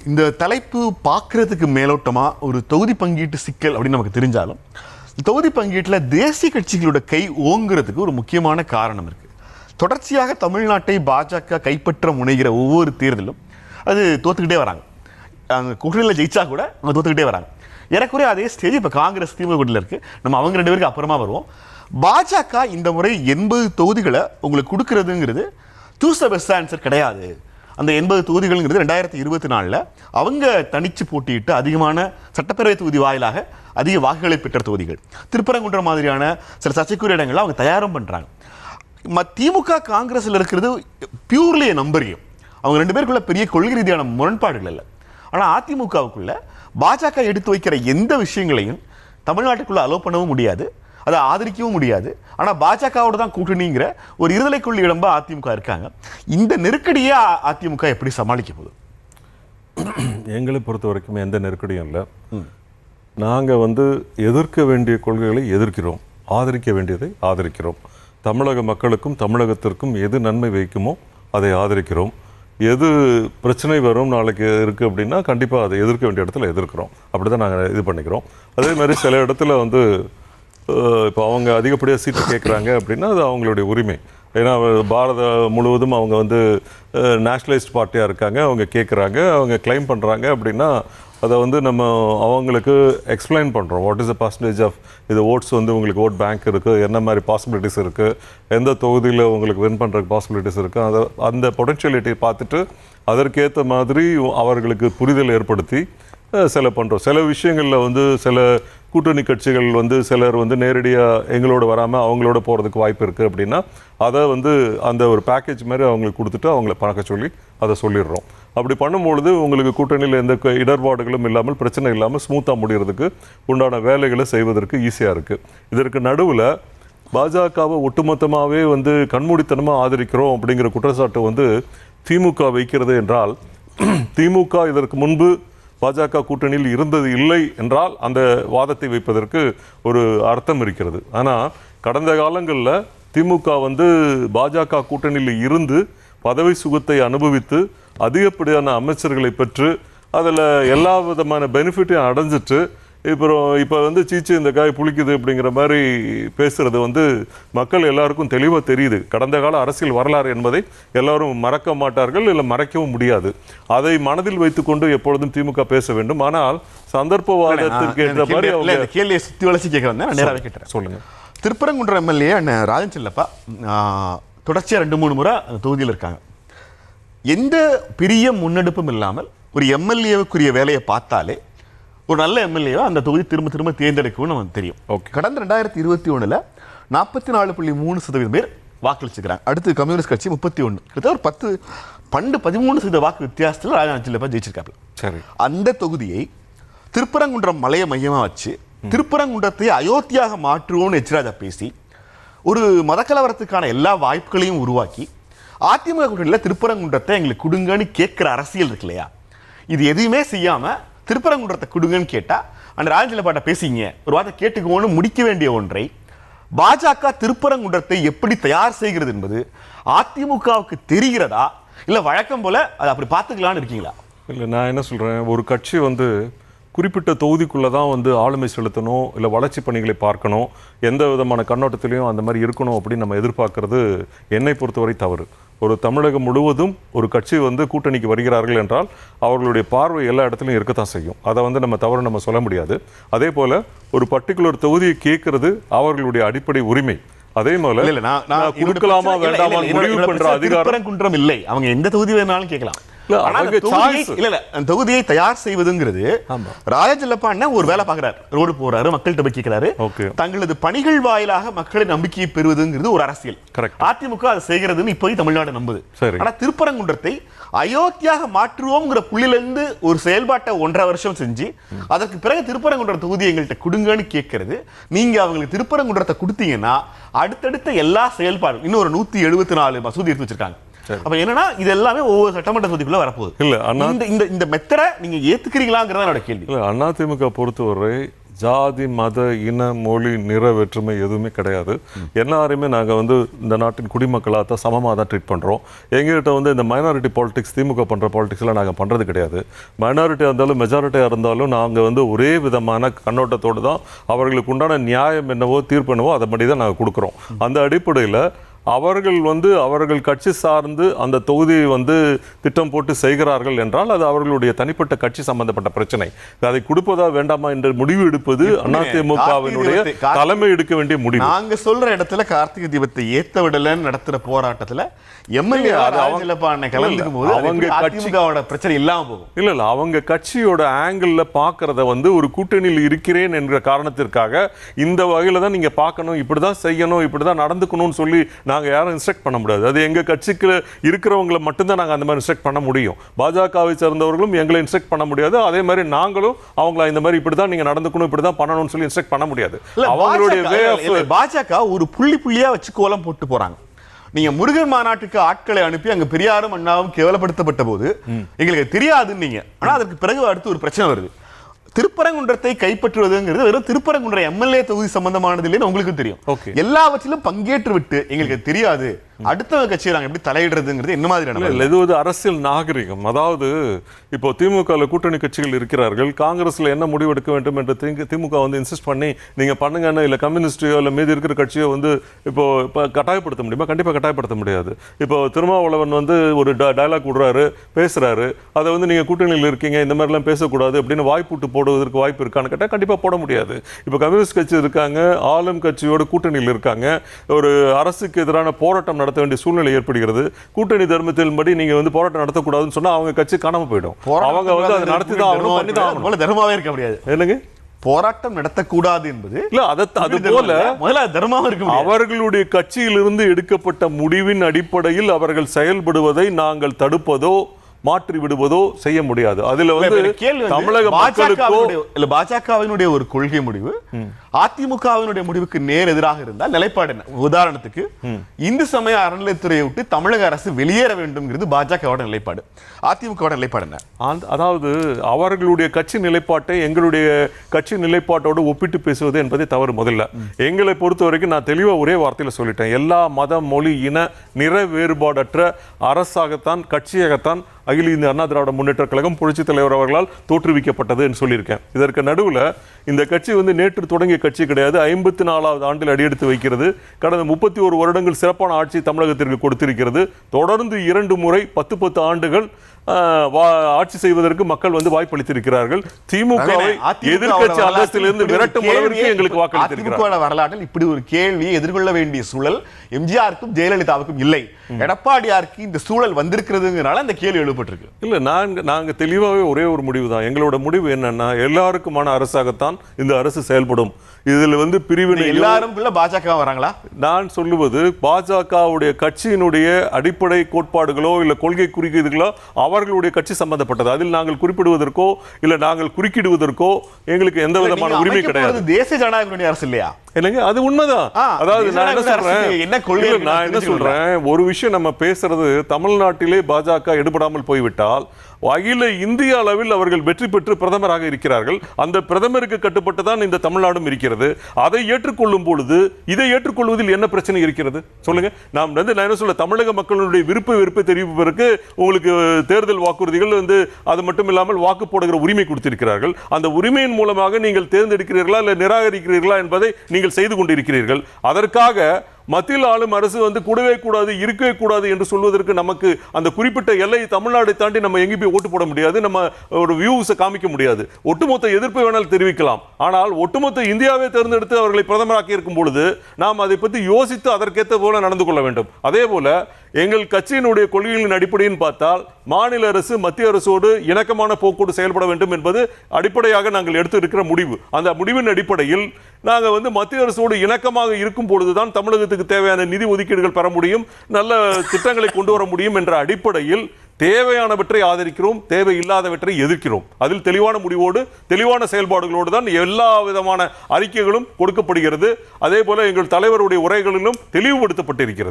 இந்த தலைப்பு பார்க்கறதுக்கு மேலோட்டமாக ஒரு தொகுதி பங்கீட்டு சிக்கல் அப்படின்னு நமக்கு தெரிஞ்சாலும் தொகுதி பங்கீட்டில் தேசிய கட்சிகளோட கை ஓங்குறதுக்கு ஒரு முக்கியமான காரணம் இருக்குது. தொடர்ச்சியாக தமிழ்நாட்டை பாஜக கைப்பற்ற முனைகிற ஒவ்வொரு தேர்தலும் அது தோத்துக்கிட்டே வராங்க. அங்கே கூட்டணியில் ஜெயிச்சா கூட அவங்க தோத்துக்கிட்டே வராங்க. ஏறக்குறைய அதே ஸ்டேஜ் இப்போ காங்கிரஸ் திமுக கூட்டணியில் இருக்குது. நம்ம அவங்க 2 பேருக்கு அப்புறமா வருவோம். பாஜக இந்த முறை 80 தொகுதிகளை உங்களுக்கு கொடுக்கறதுங்கிறது சூஸ் த பெஸ்ட் ஆன்சர் கிடையாது. அந்த 80 தொகுதிகள்ங்கிறது 2024 அவங்க தனிச்சு போட்டியிட்டு அதிகமான சட்டப்பேரவை தொகுதி வாயிலாக அதிக வாக்குகளை பெற்ற தொகுதிகள். திருப்பரங்குன்றம் மாதிரியான சில சர்ச்சைக்குரிய இடங்களை அவங்க தயாரும் பண்ணுறாங்க. திமுக காங்கிரஸில் இருக்கிறது பியூர்லி நம்பரியம். அவங்க 2 பேருக்குள்ள பெரிய கொள்கை ரீதியான முரண்பாடுகள் இல்லை. ஆனால் அதிமுகவுக்குள்ள பாஜக எடுத்து வைக்கிற எந்த விஷயங்களையும் தமிழ்நாட்டுக்குள்ள அலோவ் பண்ணவும் முடியாது, அதை ஆதரிக்கவும் முடியாது. ஆனால் பாஜகவோட தான் கூட்டணிங்கிற ஒரு இருதலைக்குள்ள இடம்பா அதிமுக இருக்காங்க. இந்த நெருக்கடியை அதிமுக எப்படி சமாளிக்க போகுது? எங்களை பொறுத்த வரைக்கும் எந்த நெருக்கடியும் இல்லை. நாங்கள் எதிர்க்க வேண்டிய கொள்கைகளை எதிர்க்கிறோம், ஆதரிக்க வேண்டியதை ஆதரிக்கிறோம். தமிழக மக்களுக்கும் தமிழகத்திற்கும் எது நன்மை வைக்குமோ அதை ஆதரிக்கிறோம். எது பிரச்சனை வரும் நாளைக்கு இருக்குது அப்படின்னா கண்டிப்பாக அதை எதிர்க்க வேண்டிய இடத்துல எதிர்க்கிறோம். அப்படி தான் நாங்கள் இது பண்ணிக்கிறோம். அதே மாதிரி சில இடத்துல இப்போ அவங்க அதிகப்படியாக சீட்டு கேட்குறாங்க அப்படின்னா அது அவங்களுடைய உரிமை. ஏன்னா பாரத முழுவதும் அவங்க நேஷ்னலைஸ்ட் பார்ட்டியாக இருக்காங்க, அவங்க கேட்குறாங்க, அவங்க கிளைம் பண்ணுறாங்க அப்படின்னா அதை நம்ம அவங்களுக்கு எக்ஸ்பிளைன் பண்ணுறோம். What is the percentage of இது ஓட்ஸ் உங்களுக்கு ஓட் பேங்க் இருக்குது, என்ன மாதிரி பாசிபிலிட்டிஸ் இருக்குது, எந்த தொகுதியில் உங்களுக்கு வின் பண்ணுறதுக்கு பாசிபிலிட்டிஸ் இருக்குது, அந்த பொட்டன்ஷியலிட்டியை பார்த்துட்டு அதற்கேற்ற மாதிரி அவர்களுக்கு புரிதல் ஏற்படுத்தி சில பண்ணுறோம். சில விஷயங்களில் சில கூட்டணி கட்சிகள் சிலர் நேரடியாக எங்களோட வராமல் அவங்களோட போகிறதுக்கு வாய்ப்பு இருக்குது அப்படின்னா அதை அந்த ஒரு பேக்கேஜ் மாதிரி அவங்களுக்கு கொடுத்துட்டு அவங்கள பார்க்க சொல்லி அதை சொல்லிடுறோம். அப்படி பண்ணும்பொழுது உங்களுக்கு கூட்டணியில் எந்த இடர்பாடுகளும் இல்லாமல் பிரச்சனை இல்லாமல் ஸ்மூத்தாக முடிகிறதுக்கு உண்டான வேலைகளை செய்வதற்கு ஈஸியாக இருக்குது. இதற்கு நடுவில் பாஜகவை ஒட்டுமொத்தமாகவே கண்மூடித்தனமாக ஆதரிக்கிறோம் அப்படிங்கிற குற்றச்சாட்டு திமுக வைக்கிறது என்றால், திமுக இதற்கு முன்பு பாஜக கூட்டணியில் இருந்தது இல்லை என்றால் அந்த வாதத்தை வைப்பதற்கு ஒரு அர்த்தம் இருக்கிறது. ஆனால் கடந்த காலங்களில் திமுக பாஜக கூட்டணியில் இருந்து பதவி சுகத்தை அனுபவித்து அதிகப்படியான அமைச்சர்களை பெற்று அதில் எல்லா விதமான பெனிஃபிட்டையும் அடைஞ்சிட்டு இப்போ சீச்சு இந்த காய் புளிக்குது அப்படிங்கிற மாதிரி பேசுறது மக்கள் எல்லாருக்கும் தெளிவாக தெரியுது. கடந்த கால அரசியல் வரலாறு என்பதை எல்லாரும் மறக்க மாட்டார்கள், இல்லை மறைக்கவும் முடியாது. அதை மனதில் வைத்துக்கொண்டு எப்பொழுதும் திமுக பேச வேண்டும். ஆனால் சந்தர்ப்பவாதத்திற்கு ஏற்ற மாதிரி அவங்க கேள்வியை சுற்றி வளர்ச்சி கேட்க வந்தேன். நேராக கேட்டேன். சொல்லுங்க. திருப்பரங்குன்றம் எம்எல்ஏ ராஜன் செல்லப்பா தொடர்ச்சியாக 2-3 முறை அந்த தொகுதியில் இருக்காங்க. எந்த பெரிய முன்னெடுப்பும் இல்லாமல் ஒரு எம்எல்ஏவுக்குரிய வேலையை பார்த்தாலே ஒரு நல்ல எம்எல்ஏவை அந்த தொகுதி திரும்ப திரும்ப தேர்ந்தெடுக்கும்னு நமக்கு தெரியும். கடந்த 2021 44.3% பேர் வாக்களிச்சுக்கிறாங்க. அடுத்து கம்யூனிஸ்ட் கட்சி 31, கிட்டத்தட்ட ஒரு 13% வாக்கு வித்தியாசத்தில் ராஜன் செல்லப்பா ஜெயிச்சிருக்காங்க. சரி, அந்த தொகுதியை திருப்பரங்குன்றம் மலையை மையமாக வச்சு திருப்பரங்குன்றத்தை அயோத்தியாக மாற்றுவோம்னு எச்ராஜா பேசி ஒரு மதக்கலவரத்துக்கான எல்லா வாய்ப்புகளையும் உருவாக்கி அதிமுக கூட்டணியில் திருப்பரங்குன்றத்தை எங்களுக்கு கொடுங்கன்னு கேட்குற அரசியல் இருக்கு இல்லையா, இது எதுவுமே செய்யாமல் திருப்பரங்குன்றத்தை கொடுங்கன்னு கேட்டால் அந்த ராஜஞ்செல்லப்பாட்ட பேசிங்க ஒரு வார்த்தை கேட்டுக்கோன்னு முடிக்க வேண்டிய ஒன்றை பாஜக திருப்பரங்குன்றத்தை எப்படி தயார் செய்கிறது என்பது அதிமுகவுக்கு தெரிகிறதா, இல்லை வழக்கம் போல அதை அப்படி பார்த்துக்கலான்னு இருக்கீங்களா? இல்லை, நான் என்ன சொல்கிறேன், ஒரு கட்சி குறிப்பிட்ட தொகுதிக்குள்ளே தான் ஆளுமை செலுத்தணும், இல்லை வளர்ச்சி பணிகளை பார்க்கணும், எந்த விதமான கண்ணோட்டத்திலையும் அந்த மாதிரி இருக்கணும் அப்படின்னு நம்ம எதிர்பார்க்கறது என்னை பொறுத்தவரை தவறு. ஒரு தமிழகம் முழுவதும் ஒரு கட்சி கூட்டணிக்கு வருகிறார்கள் என்றால் அவர்களுடைய பார்வை எல்லா இடத்துலையும் இருக்கத்தான் செய்யும். அதை நம்ம தவறு நம்ம சொல்ல முடியாது. அதே போல் ஒரு பர்டிகுலர் தொகுதியை கேட்கறது அவர்களுடைய அடிப்படை உரிமை. அதே போல கொடுக்கலாமா வேண்டாமா முடிவு பண்ற அதிகாரம் குன்றம் இல்லை. அவங்க எந்த தொகுதி வேணாலும் கேட்கலாம். தொகுதியை தயார் செய்வதுங்கிறது ராஜஞ்செல்லப்பா ஒரு வேலை பார்க்கிறார், ரோடு போறாரு, மக்கள்கிட்ட போய் கேட்கிறாரு. தங்களது பணிகள் வாயிலாக மக்களை நம்பிக்கையை பெறுவதுங்கிறது ஒரு அரசியல். அதிமுக அதை செய்கிறதுன்னு இப்போ தமிழ்நாடு நம்புது. ஆனா திருப்பரங்குன்றத்தை அயோத்தியாக மாற்றுவோம்ங்கிற புள்ளிலிருந்து ஒரு செயல்பாட்டை 1.5 வருஷம் செஞ்சு அதற்கு பிறகு திருப்பரங்குன்ற தொகுதி எங்கள்கிட்ட கொடுங்கன்னு கேட்கறது. நீங்க அவங்களுக்கு திருப்பரங்குன்றத்தை கொடுத்தீங்கன்னா அடுத்தடுத்த எல்லா செயல்பாடும் இன்னும் ஒரு 174 மசூதி எடுத்து வச்சிருக்காங்க. அப்ப என்னன்னா இது எல்லாமே ஒவ்வொரு சட்டமன்ற தொகுதிக்குள்ள வரப்போகுது. இல்ல, இந்த மெத்தடை நீங்க ஏத்துக்கிறீங்களாங்கிறத என்னோட கேள்வி. இல்ல, அதிமுக பொறுத்தவரை ஜாதி மத இன மொழி நிற வேற்றுமை எதுவுமே கிடையாது. எல்லாருமே நாங்கள் வந்து இந்த நாட்டின் குடிமக்களாக தான் சமமாக தான் ட்ரீட் பண்ணுறோம். எங்ககிட்ட வந்து இந்த மைனாரிட்டி பாலிடிக்ஸ், திமுக பண்ணுற பாலிடிக்ஸ்லாம் நாங்கள் பண்ணுறது கிடையாது. மைனாரிட்டியாக இருந்தாலும் மெஜாரிட்டியாக இருந்தாலும் நாங்கள் வந்து ஒரே விதமான கண்ணோட்டத்தோடு தான் அவர்களுக்கு உண்டான நியாயம் என்னவோ தீர்ப்பு என்னவோ அதை படி தான் நாங்கள் கொடுக்குறோம். அந்த அடிப்படையில் அவர்கள் வந்து அவர்கள் கட்சி சார்ந்து அந்த தொகுதியை வந்து திட்டம் போட்டு செய்கிறார்கள் என்றால் அது அவர்களுடைய தனிப்பட்ட கட்சி சம்பந்தப்பட்ட பிரச்சனை. அதை கொடுப்பதா வேண்டாமா என்ற முடிவு எடுப்பது அதிமுகவினுடைய தலைமை எடுக்க வேண்டிய முடிவு. நாங்க சொல்ற இடத்துல கார்த்திகை தீபத்தை ஏத்த விடலன்னு நடத்துற போராட்டத்துல எம்எல்ஏ கலந்துக்கும் போது அவங்க அதிமுகவோட பிரச்சனை இல்லாம போகும். இல்ல அவங்க கட்சியோட ஆங்கிள் பாக்குறத வந்து ஒரு கூட்டணியில் இருக்கிறேன் என்ற காரணத்திற்காக இந்த வகையில தான் நீங்க பார்க்கணும், இப்படிதான் செய்யணும், இப்படிதான் நடந்துக்கணும்னு சொல்லி நாங்கள் யாரும் இன்ஸ்ட்ரக்ட் பண்ண முடியாது. அது எங்கள் கட்சிக்கு இருக்கிறவங்களை மட்டும்தான் நாங்கள் அந்த மாதிரி இன்ஸ்ட்ரக்ட் பண்ண முடியும். பாஜகவை சேர்ந்தவர்களும் எங்களை இன்ஸ்ட்ரக்ட் பண்ண முடியாது. அதே மாதிரி நாங்களும் அவங்கள இந்த மாதிரி இப்படி தான் நீங்கள் நடந்துக்கணும், இப்படி தான் பண்ணணும்னு சொல்லி இன்ஸ்ட்ரக்ட் பண்ண முடியாது. அவங்களுடைய பாஜக ஒரு புள்ளி புள்ளியா வச்சு கோலம் போட்டு போறாங்க. நீங்க முருகன் மாநாட்டுக்கு ஆட்களை அனுப்பி அங்க பெரியாரும் அண்ணாவும் கேவலப்படுத்தப்பட்ட போது எங்களுக்கு தெரியாதுன்னு நீங்க, ஆனா அதற்கு பிறகு அடுத்து ஒரு பிரச்சனை வருது. திருப்பரங்குன்றத்தை கைப்பற்றுவதுங்கிறது வெறும் திருப்பரங்குன்ற எம்எல்ஏ தொகுதி சம்பந்தமானது இல்லைன்னு உங்களுக்கு தெரியும். எல்லாவற்றிலும் பங்கேற்று விட்டு எங்களுக்கு தெரியாது அடுத்த கட்சியை நாங்கள் எப்படி தலையிடுறதுங்கிறது என்ன மாதிரியான இது ஒரு அரசியல் நாகரிகம். அதாவது இப்போ திமுக கூட்டணி கட்சிகள் இருக்கிறார்கள், காங்கிரஸ்ல என்ன முடிவு எடுக்க வேண்டும் என்று திமுக வந்து இன்சிஸ்ட் பண்ணி நீங்க பண்ணுங்கன்னு இல்லை கம்யூனிஸ்டையோ இல்லை மீதி இருக்கிற கட்சியோ வந்து இப்போ கட்டாயப்படுத்த முடியுமா? கண்டிப்பா கட்டாயப்படுத்த முடியாது. இப்போ திருமாவளவன் வந்து ஒரு டயலாக் விடுறாரு, பேசுறாரு, அதை வந்து நீங்க கூட்டணியில் இருக்கீங்க இந்த மாதிரிலாம் பேசக்கூடாது அப்படின்னு வாய்ப்புட்டு போடுவதற்கு வாய்ப்பு இருக்கான்னு கேட்டால் கண்டிப்பா போட முடியாது. இப்போ கம்யூனிஸ்ட் கட்சி இருக்காங்க, ஆளும் கட்சியோட கூட்டணியில் இருக்காங்க, ஒரு அரசுக்கு எதிரான போராட்டம் நடத்த வேண்டிய சூழ்நிலை ஏற்படுகிறது. கூட்டணி தர்மத்தின் படி நீங்க வந்து போராட்டம் நடத்தக்கூடாதுன்னு சொன்னா அவங்க கட்சி காணாம போயிடும். அவங்க வந்து அதை நடத்தி தான் ஆகணும், பண்ணி தான் ஆகணும். தர்மாவே இருக்க முடியாது. என்னங்க போராட்டம் நடத்தக்கூடாது என்பது இல்ல, அது போல முதல்ல தர்மமா இருக்கு. அவர்களுடைய கட்சியிலிருந்து எடுக்கப்பட்ட முடிவின் அடிப்படையில் அவர்கள் செயல்படுவதை நாங்கள் தடுப்பதோ மாற்றி விடுவதோ செய்ய முடியாது. அதுல வந்து தமிழக மக்களுக்கோ இல்ல பாஜகவினுடைய ஒரு கொள்கை முடிவு அதிமுகவினுடைய முடிவுக்கு நேர் எதிராக இருந்தால் நிலைப்பாடு என்ன? உதாரணத்துக்கு இந்து சமய அறநிலையத்துறையை விட்டு தமிழக அரசு வெளியேற வேண்டும்ங்கிறது பாஜகவோட நிலைப்பாடு. அதிமுகவோட நிலைப்பாடு என்ன? அதாவது அவர்களுடைய கட்சி நிலைப்பாட்டை எங்களுடைய கட்சி நிலைப்பாட்டோடு ஒப்பிட்டு பேசுவது என்பதை தவறு. முதல்ல எங்களை பொறுத்த வரைக்கும் நான் தெளிவா ஒரே வார்த்தையில சொல்லிட்டேன், எல்லா மத மொழி இன நிற வேறுபாடற்ற அரசாகத்தான் கட்சியாகத்தான் அகில இந்திய அண்ணா திராவிட முன்னேற்ற கழகம் புரட்சித் தலைவர் அவர்களால் தோற்றுவிக்கப்பட்டது என்று சொல்லியிருக்கேன். இதற்கு நடுவில் இந்த கட்சி வந்து நேற்று தொடங்கிய கட்சி கிடையாது. 54வது ஆண்டில் அடியெடுத்து வைக்கிறது. கடந்த 31 வருடங்கள் சிறப்பான ஆட்சி தமிழகத்திற்கு கொடுத்திருக்கிறது. தொடர்ந்து 2 முறை 10 ஆண்டுகள் ஆட்சி செய்வதற்கு மக்கள் வந்து வாய்ப்பளித்திருக்கிறார்கள். திமுகவை எதிர்க்கட்சி அந்தஸ்திலிருந்து விரட்டும் அளவிற்கு எங்களுக்கு வாக்களித்திருக்கிறார்கள். வரலாற்றில் இப்படி ஒரு கேள்வியை எதிர்கொள்ள வேண்டிய சூழல் எம்ஜிஆருக்கும் ஜெயலலிதாவுக்கும் இல்லை. எடப்பாடியாருக்கு இந்த சூழல் வந்திருக்கிறதுனால அந்த கேள்வி எழுப்பட்டிருக்கு. இல்ல, நாங்க தெளிவாகவே ஒரே ஒரு முடிவு தான். எங்களோட முடிவு என்னன்னா எல்லாருக்குமான அரசாகத்தான் இந்த அரசு செயல்படும். இதுல வந்து பிரிவினை எல்லாரும் பாஜக வராங்களா? நான் சொல்லுவது பாஜகவுடைய கட்சியினுடைய அடிப்படை கோட்பாடுகளோ இல்ல கொள்கை குறிக்கீடுகளோ அவர்களுடைய கட்சி சம்பந்தப்பட்டது. அதில் நாங்கள் குறிப்பிடுவதற்கோ இல்ல நாங்கள் குறுக்கிடுவதற்கோ எங்களுக்கு எந்த விதமான உரிமை கிடையாது. தேசிய ஜனநாயக அரசு இல்லையா? இல்லைங்க, அது உண்மைதான். அதாவது நான் என்ன சொல்றேன், ஒரு விஷயம் நம்ம பேசுறது தமிழ்நாட்டிலே பாஜக எடுபடாமல் போய்விட்டால் அகில இந்திய அளவில் அவர்கள் வெற்றி பெற்று பிரதமராக இருக்கிறார்கள். அந்த பிரதமருக்கு கட்டுப்பட்டு தான் இந்த தமிழ்நாடும் இருக்கிறது. அதை ஏற்றுக்கொள்ளும் பொழுது இதை ஏற்றுக்கொள்வதில் என்ன பிரச்சனை இருக்கிறது சொல்லுங்க? நான் என்ன சொல்ல, தமிழக மக்களுடைய விருப்பை தெரிவிப்பதற்கு உங்களுக்கு தேர்தல் வாக்குறுதிகள் வந்து அது மட்டும் இல்லாமல் வாக்கு போடுகிற உரிமை கொடுத்திருக்கிறார்கள். அந்த உரிமையின் மூலமாக நீங்கள் தேர்ந்தெடுக்கிறீர்களா இல்லை நிராகரிக்கிறீர்களா என்பதை நீங்கள் செய்து கொண்டிருக்கிறீர்கள். அதற்காக மத்தியில் ஆளும் அரசு வந்து கூடவே கூடாது, இருக்கவே கூடாது என்று சொல்வதற்கு நமக்கு அந்த குறிப்பிட்ட எல்லை தமிழ்நாடை தாண்டி நம்ம எங்கேயும் போய் ஓட்டு போட முடியாது, நம்ம ஒரு வியூஸை காமிக்க முடியாது. ஒட்டுமொத்த எதிர்ப்பை வேணால் தெரிவிக்கலாம், ஆனால் ஒட்டுமொத்த இந்தியாவை தேர்ந்தெடுத்து அவர்களை பிரதமராக்கி இருக்கும் பொழுது நாம் அதை பற்றி யோசித்து அதற்கேற்ற போல நடந்து கொள்ள வேண்டும். அதே போல எங்கள் கட்சியினுடைய கொள்கைகளின் அடிப்படையில் பார்த்தால் மாநில அரசு மத்திய அரசோடு இணக்கமான போக்கோடு செயல்பட வேண்டும் என்பது அடிப்படையாக நாங்கள் எடுத்து இருக்கிற முடிவு. அந்த முடிவின் அடிப்படையில் நாங்கள் வந்து மத்திய அரசோடு இணக்கமாக இருக்கும் பொழுதுதான் தமிழகத்துக்கு தேவையான நிதி ஒதுக்கீடுகள் பெற முடியும், நல்ல திட்டங்களை கொண்டு வர முடியும் என்ற அடிப்படையில் தேவையானவற்றை ஆதரிக்கிறோம், தேவையில்லாதவற்றை எதிர்க்கிறோம். அதில் தெளிவான முடிவோடு தெளிவான செயல்பாடுகளோடு தான் எல்லா விதமான அறிக்கைகளும் கொடுக்கப்படுகிறது. அதே போல எங்கள் தலைவருடைய உரைகளிலும் தெளிவுபடுத்தப்பட்டிருக்கிறது.